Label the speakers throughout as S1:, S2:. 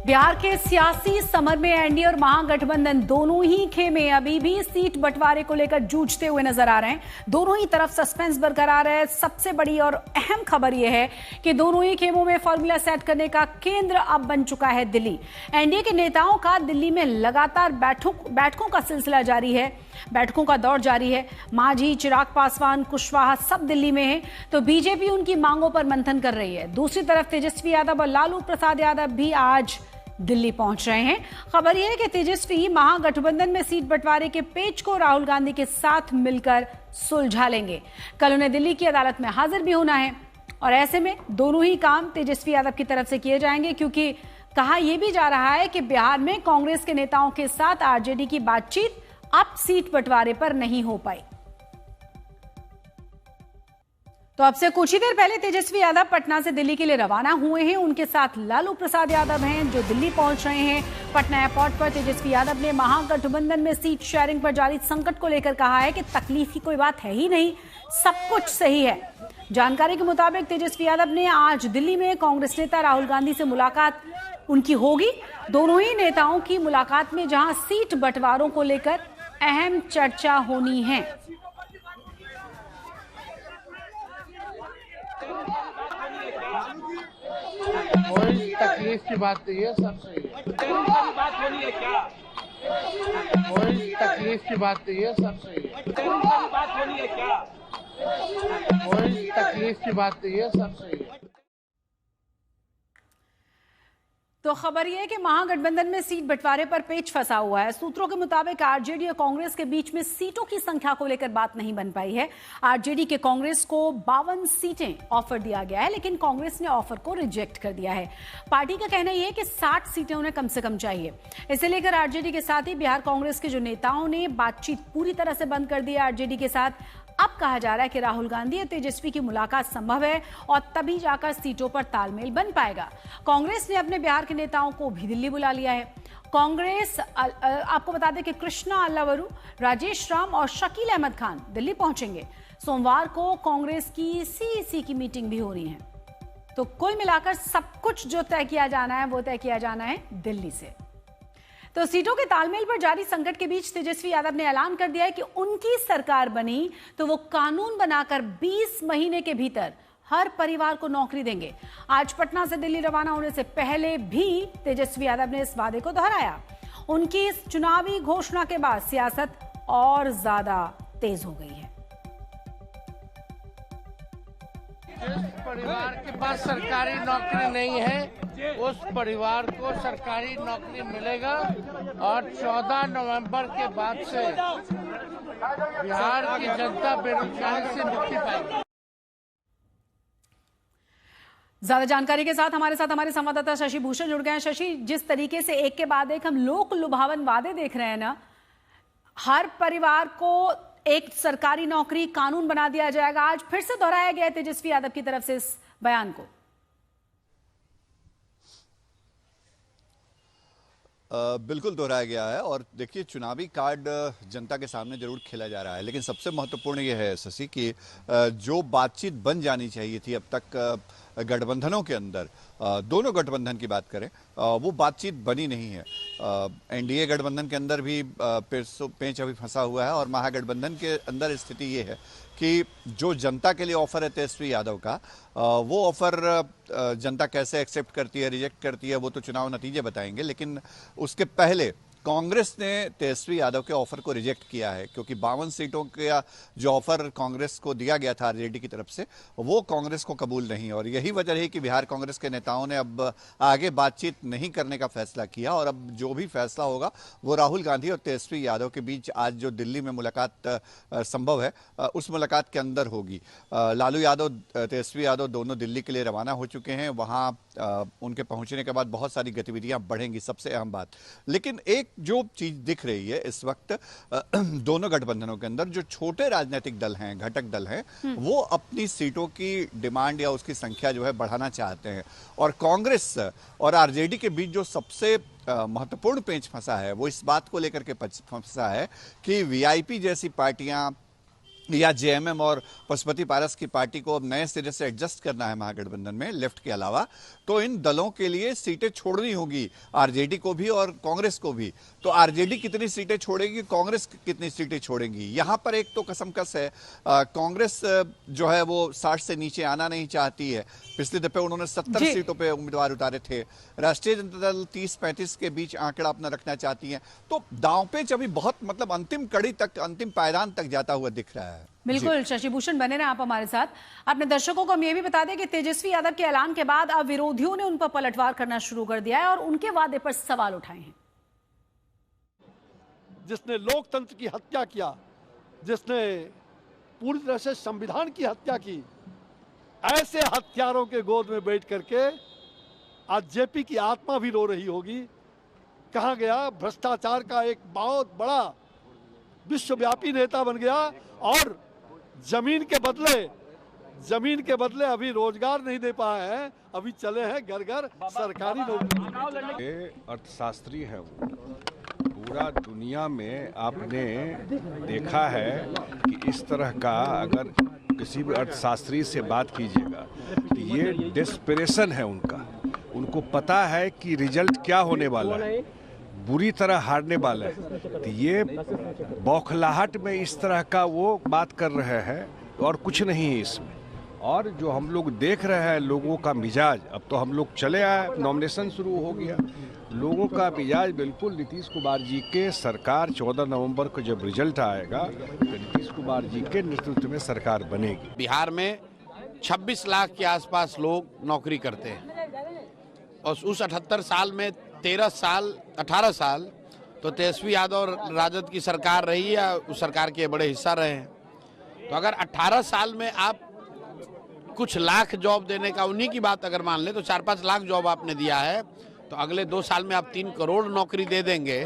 S1: बिहार के सियासी समर में एनडीए और महागठबंधन दोनों ही खेमे अभी भी सीट बंटवारे को लेकर जूझते हुए नजर आ रहे हैं। दोनों ही तरफ सस्पेंस बरकरार है। सबसे बड़ी और अहम खबर यह है कि दोनों ही खेमों में फॉर्मूला सेट करने का केंद्र अब बन चुका है दिल्ली। एनडीए के नेताओं का दिल्ली में लगातार बैठकों का सिलसिला जारी है, बैठकों का दौर जारी है। मांझी, चिराग पासवान, कुशवाहा सब दिल्ली में है, तो बीजेपी उनकी मांगों पर मंथन कर रही है। दूसरी तरफ तेजस्वी यादव और लालू प्रसाद यादव भी आज दिल्ली पहुंच रहे हैं। खबर यह है कि तेजस्वी महागठबंधन में सीट बंटवारे के पेच को राहुल गांधी के साथ मिलकर सुलझा लेंगे। कल उन्हें दिल्ली की अदालत में हाजिर भी होना है और ऐसे में दोनों ही काम तेजस्वी यादव की तरफ से किए जाएंगे, क्योंकि कहा यह भी जा रहा है कि बिहार में कांग्रेस के नेताओं के साथ आरजेडी की बातचीत अब सीट बंटवारे पर नहीं हो पाई। तो अब से कुछ ही देर पहले तेजस्वी यादव पटना से दिल्ली के लिए रवाना हुए हैं। उनके साथ लालू प्रसाद यादव हैं जो दिल्ली पहुंच रहे हैं। पटना एयरपोर्ट पर तेजस्वी यादव ने महागठबंधन में सीट शेयरिंग पर जारी संकट को लेकर कहा है कि तकलीफ की कोई बात है ही नहीं, सब कुछ सही है। जानकारी के मुताबिक तेजस्वी यादव ने आज दिल्ली में कांग्रेस नेता राहुल गांधी से मुलाकात उनकी होगी। दोनों ही नेताओं की मुलाकात में जहां सीट बंटवारों को लेकर अहम चर्चा होनी है।
S2: कोई तकलीफ की बात नहीं है, सब सही है।
S3: बात होनी है क्या?
S2: कोई तकलीफ की बात नहीं है, सब सही है।
S3: बात होनी है क्या?
S2: कोई तकलीफ की बात नहीं है, सब सही है।
S1: तो खबर यह है कि महागठबंधन में सीट बंटवारे पर पेच फंसा हुआ है। सूत्रों के मुताबिक आरजेडी और कांग्रेस के बीच में सीटों की संख्या को लेकर बात नहीं बन पाई है। आरजेडी के कांग्रेस को 52 सीटें ऑफर दिया गया है, लेकिन कांग्रेस ने ऑफर को रिजेक्ट कर दिया है। पार्टी का कहना यह है कि 60 सीटें उन्हें कम से कम चाहिए। इसे लेकर आरजेडी के साथ ही बिहार कांग्रेस के जो नेताओं ने बातचीत पूरी तरह से बंद कर दी है आरजेडी के साथ। अब कहा जा रहा है कि राहुल गांधी और तेजस्वी की मुलाकात संभव है और तभी जाकर सीटों पर तालमेल बन पाएगा। कांग्रेस ने अपने बिहार के नेताओं को भी दिल्ली बुला लिया है। कांग्रेस आपको बता दें कि कृष्णा अल्लावरू, राजेश राम और शकील अहमद खान दिल्ली पहुंचेंगे। सोमवार को कांग्रेस की सीईसी की मीटिंग भी हो रही है। तो कुल मिलाकर सब कुछ जो तय किया जाना है वो तय किया जाना है दिल्ली से। तो सीटों के तालमेल पर जारी संकट के बीच तेजस्वी यादव ने ऐलान कर दिया है कि उनकी सरकार बनी तो वो कानून बनाकर 20 महीने के भीतर हर परिवार को नौकरी देंगे। आज पटना से दिल्ली रवाना होने से पहले भी तेजस्वी यादव ने इस वादे को दोहराया। उनकी इस चुनावी घोषणा के बाद सियासत और ज्यादा तेज हो गई है।
S2: जिस परिवार के पास सरकारी नौकरी नहीं है उस परिवार को सरकारी नौकरी मिलेगा और 14 नवंबर के बाद से बिहार की जनता बेरोजगारी से मुक्ति पाएगी।
S1: ज्यादा जानकारी के साथ हमारे संवाददाता शशि भूषण जुड़ गए हैं। शशि, जिस तरीके से एक के बाद एक हम लोक लुभावन वादे देख रहे हैं ना, हर परिवार को एक सरकारी नौकरी कानून बना दिया जाएगा, आज फिर से दोहराया गया है तेजस्वी यादव की तरफ से इस बयान को।
S4: बिल्कुल दोहराया गया है और देखिए चुनावी कार्ड जनता के सामने जरूर खेला जा रहा है, लेकिन सबसे महत्वपूर्ण ये है शशि कि जो बातचीत बन जानी चाहिए थी अब तक गठबंधनों के अंदर, दोनों गठबंधन की बात करें, वो बातचीत बनी नहीं है। एनडीए गठबंधन के अंदर भी पेंच अभी फंसा हुआ है और महागठबंधन के अंदर स्थिति ये है कि जो जनता के लिए ऑफर है तेजस्वी यादव का, वो ऑफर जनता कैसे एक्सेप्ट करती है, रिजेक्ट करती है, वो तो चुनाव नतीजे बताएंगे। लेकिन उसके पहले कांग्रेस ने तेजस्वी यादव के ऑफर को रिजेक्ट किया है, क्योंकि 52 सीटों का जो ऑफर कांग्रेस को दिया गया था आरजेडी की तरफ से, वो कांग्रेस को कबूल नहीं। और यही वजह है कि बिहार कांग्रेस के नेताओं ने अब आगे बातचीत नहीं करने का फैसला किया और अब जो भी फैसला होगा वो राहुल गांधी और तेजस्वी यादव के बीच आज जो दिल्ली में मुलाकात संभव है उस मुलाकात के अंदर होगी। लालू यादव, तेजस्वी यादव दोनों दिल्ली के लिए रवाना हो चुके हैं। वहाँ उनके पहुंचने के बाद बहुत सारी गतिविधियां बढ़ेंगी, सबसे अहम बात। लेकिन एक जो चीज दिख रही है इस वक्त दोनों गठबंधनों के अंदर, जो छोटे राजनीतिक दल हैं, घटक दल हैं, वो अपनी सीटों की डिमांड या उसकी संख्या जो है बढ़ाना चाहते हैं। और कांग्रेस और आरजेडी के बीच जो सबसे महत्वपूर्ण पेंच फंसा है वो इस बात को लेकर के फंसा है कि वीआईपी जैसी पार्टियां या जेएमएम और पशुपति पारस की पार्टी को अब नए सिरे से एडजस्ट करना है महागठबंधन में लेफ्ट के अलावा, तो इन दलों के लिए सीटें छोड़नी होगी, आरजेडी को भी और कांग्रेस को भी। तो आरजेडी कितनी सीटें छोड़ेगी, कांग्रेस कितनी सीटें छोड़ेंगी, यहां पर एक तो कसमकस है। कांग्रेस जो है वो 60 से नीचे आना नहीं चाहती है। पिछले दफे उन्होंने 70 सीटों पे उम्मीदवार उतारे थे। राष्ट्रीय जनता दल 30-35 के बीच आंकड़ा अपना रखना चाहती है। तो दांवपेच अभी बहुत मतलब अंतिम कड़ी तक, अंतिम पायदान तक जाता हुआ दिख रहा है।
S1: बिल्कुल शशि भूषण, बने रहे आप हमारे साथ। अपने दर्शकों को हम ये भी बता दें कि तेजस्वी यादव के ऐलान के बाद अब विरोधियों ने उन पर पलटवार करना शुरू कर दिया है और उनके वादे पर सवाल उठाए हैं।
S5: जिसने लोकतंत्र की हत्या किया, जिसने पूरी तरह से संविधान की हत्या की, ऐसे हत्यारों के गोद में बैठ करके आज जेपी की आत्मा भी रो रही होगी। कहा गया भ्रष्टाचार का एक बहुत बड़ा विश्वव्यापी नेता बन गया और जमीन के बदले अभी रोजगार नहीं दे पाए हैं, अभी चले हैं घर घर सरकारी नौकरी।
S6: अर्थशास्त्री है वो, पूरा दुनिया में आपने देखा है कि इस तरह का अगर किसी भी अर्थशास्त्री से बात कीजिएगा तो ये डेस्परेशन है उनका। उनको पता है कि रिजल्ट क्या होने वाला है, बुरी तरह हारने वाला है। तो ये बौखलाहट में इस तरह का वो बात कर रहे हैं और कुछ नहीं है इसमें। और जो हम लोग देख रहे हैं लोगों का मिजाज, अब तो हम लोग चले आए, नॉमिनेशन शुरू हो गया, लोगों का मिजाज बिल्कुल नीतीश कुमार जी के सरकार 14 नवंबर को जब रिजल्ट आएगा तो नीतीश कुमार जी के नेतृत्व में सरकार बनेगी।
S2: बिहार में 26 लाख के आसपास लोग नौकरी करते हैं और उस 78 साल में 18 साल तो तेजस्वी यादव और राजद की सरकार रही है या उस सरकार के बड़े हिस्सा रहे हैं। तो अगर 18 साल में आप कुछ लाख जॉब देने का, उन्हीं की बात अगर मान ले तो 4-5 लाख जॉब आपने दिया है, तो अगले 2 साल में आप 3 करोड़ नौकरी दे देंगे।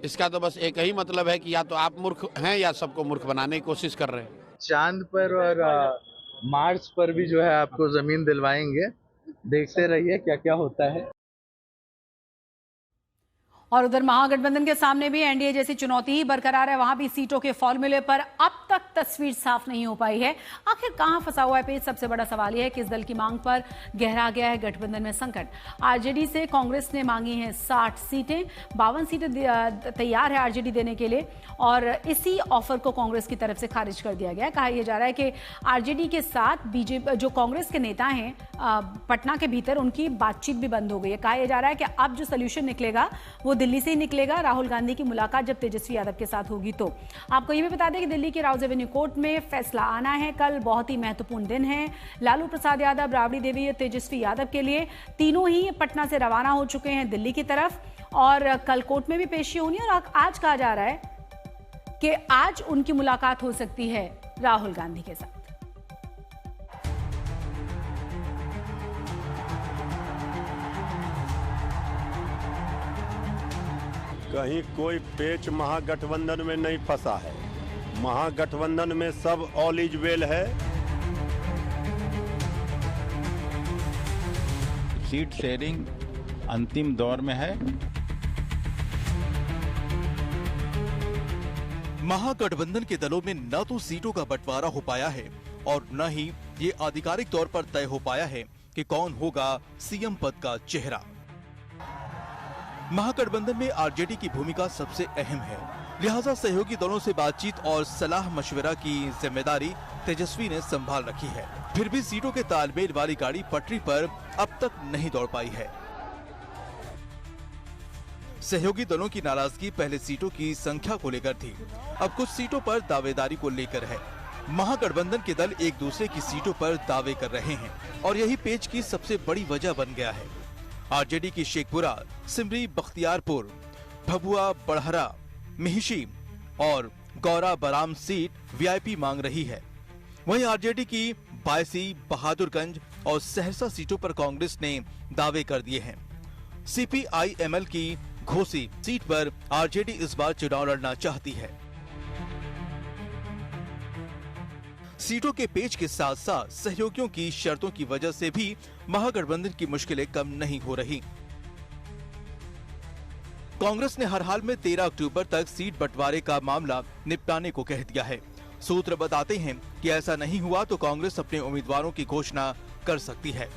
S2: इसका तो बस एक ही मतलब है कि या तो आप मूर्ख हैं या सबको मूर्ख बनाने की कोशिश कर रहे हैं।
S7: चांद पर और मार्स पर भी जो है आपको जमीन दिलवाएंगे, देखते रहिए क्या क्या होता है।
S1: और उधर महागठबंधन के सामने भी एनडीए जैसी चुनौती ही बरकरार है। वहां भी सीटों के फॉर्मूले पर अब तक तस्वीर साफ नहीं हो पाई है। आखिर कहां फंसा हुआ है पेच? सबसे बड़ा सवाल यह है कि इस दल की मांग पर गहरा गया है गठबंधन में संकट। आरजेडी से कांग्रेस ने मांगी हैं 60 सीटें, 52 सीटें तैयार है आरजेडी देने के लिए और इसी ऑफर को कांग्रेस की तरफ से खारिज कर दिया गया है। कहा यह जा रहा है कि आरजेडी के साथ बीजेपी, जो कांग्रेस के नेता हैं पटना के भीतर, उनकी बातचीत भी बंद हो गई है। कहा यह जा रहा है कि अब जो सोल्यूशन निकलेगा वो दिल्ली से ही निकलेगा। राहुल गांधी की मुलाकात जब तेजस्वी यादव के साथ होगी तो। आपको यह भी बता दें कि दिल्ली के राउज एवेन्यू कोर्ट में फैसला आना है कल। बहुत ही महत्वपूर्ण दिन है। लालू प्रसाद यादव, राबड़ी देवी और तेजस्वी यादव के लिए तीनों ही पटना से रवाना हो चुके हैं दिल्ली की तरफ और कल कोर्ट में भी पेशी होनी है। और आज कहा जा रहा है कि आज उनकी मुलाकात हो सकती है राहुल गांधी के साथ।
S8: कहीं कोई पेच महागठबंधन में नहीं फंसा है। महागठबंधन में सब ऑल इज वेल है।
S9: सीट शेयरिंग अंतिम दौर में है।
S10: महागठबंधन के दलों में न तो सीटों का बंटवारा हो पाया है और न ही ये आधिकारिक तौर पर तय हो पाया है कि कौन होगा सीएम पद का चेहरा। महागठबंधन में आरजेडी की भूमिका सबसे अहम है, लिहाजा सहयोगी दलों से बातचीत और सलाह मशवरा की जिम्मेदारी तेजस्वी ने संभाल रखी है। फिर भी सीटों के तालमेल वाली गाड़ी पटरी पर अब तक नहीं दौड़ पाई है। सहयोगी दलों की नाराजगी पहले सीटों की संख्या को लेकर थी, अब कुछ सीटों पर दावेदारी को लेकर है। महागठबंधन के दल एक दूसरे की सीटों पर दावे कर रहे हैं और यही पेच की सबसे बड़ी वजह बन गया है। आरजेडी की शेखपुरा, सिमरी बख्तियारपुर, भभुआ बड़हरा, मिहिशी और गौरा बराम सीट वीआईपी मांग रही है। वहीं आरजेडी की बायसी, बहादुरगंज और सहरसा सीटों पर कांग्रेस ने दावे कर दिए हैं। सीपीआईएमएल की घोसी सीट पर आरजेडी इस बार चुनाव लड़ना चाहती है। सीटों के पेच के साथ साथ सहयोगियों की शर्तों की वजह से भी महागठबंधन की मुश्किलें कम नहीं हो रही। कांग्रेस ने हर हाल में 13 अक्टूबर तक सीट बंटवारे का मामला निपटाने को कह दिया है। सूत्र बताते हैं कि ऐसा नहीं हुआ तो कांग्रेस अपने उम्मीदवारों की घोषणा कर सकती है।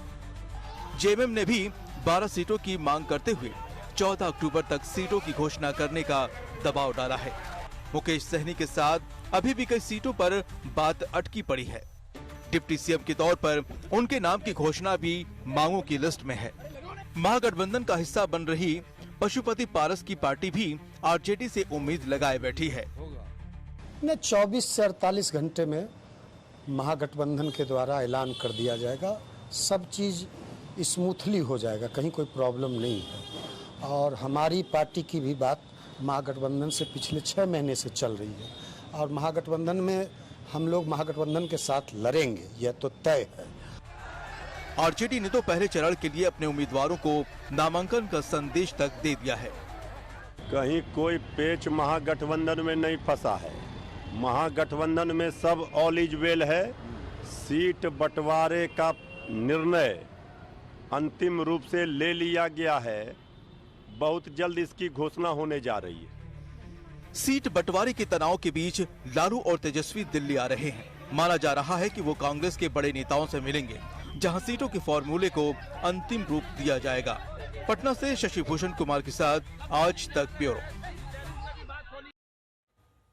S10: जेएमएम ने भी 12 सीटों की मांग करते हुए 14 अक्टूबर तक सीटों की घोषणा करने का दबाव डाला है। मुकेश सहनी के साथ अभी भी कई सीटों पर बात अटकी पड़ी है। डिप्टी सीएम के तौर पर उनके नाम की घोषणा भी मांगों की लिस्ट में है। महागठबंधन का हिस्सा बन रही पशुपति पारस की पार्टी भी आरजेडी से उम्मीद लगाए बैठी है।
S11: 24 से 48 घंटे में महागठबंधन के द्वारा ऐलान कर दिया जाएगा। सब चीज स्मूथली हो जाएगा, कहीं कोई प्रॉब्लम नहीं है। और हमारी पार्टी की भी बात महागठबंधन से पिछले 6 महीने से चल रही है और महागठबंधन में हम लोग महागठबंधन के साथ लड़ेंगे, यह तो तय है।
S10: आरजेडी ने तो पहले चरण के लिए अपने उम्मीदवारों को नामांकन का संदेश तक दे दिया है।
S8: कहीं कोई पेच महागठबंधन में नहीं फंसा है। महागठबंधन में सब ऑल इज वेल है। सीट बंटवारे का निर्णय अंतिम रूप से ले लिया गया है। बहुत जल्द इसकी घोषणा होने जा रही है।
S10: सीट बंटवारे के तनाव के बीच लालू और तेजस्वी दिल्ली आ रहे हैं। माना जा रहा है कि वो कांग्रेस के बड़े नेताओं से मिलेंगे, जहां सीटों के फॉर्मूले को अंतिम रूप दिया जाएगा। पटना से शशि भूषण कुमार के साथ आज तक ब्यूरो।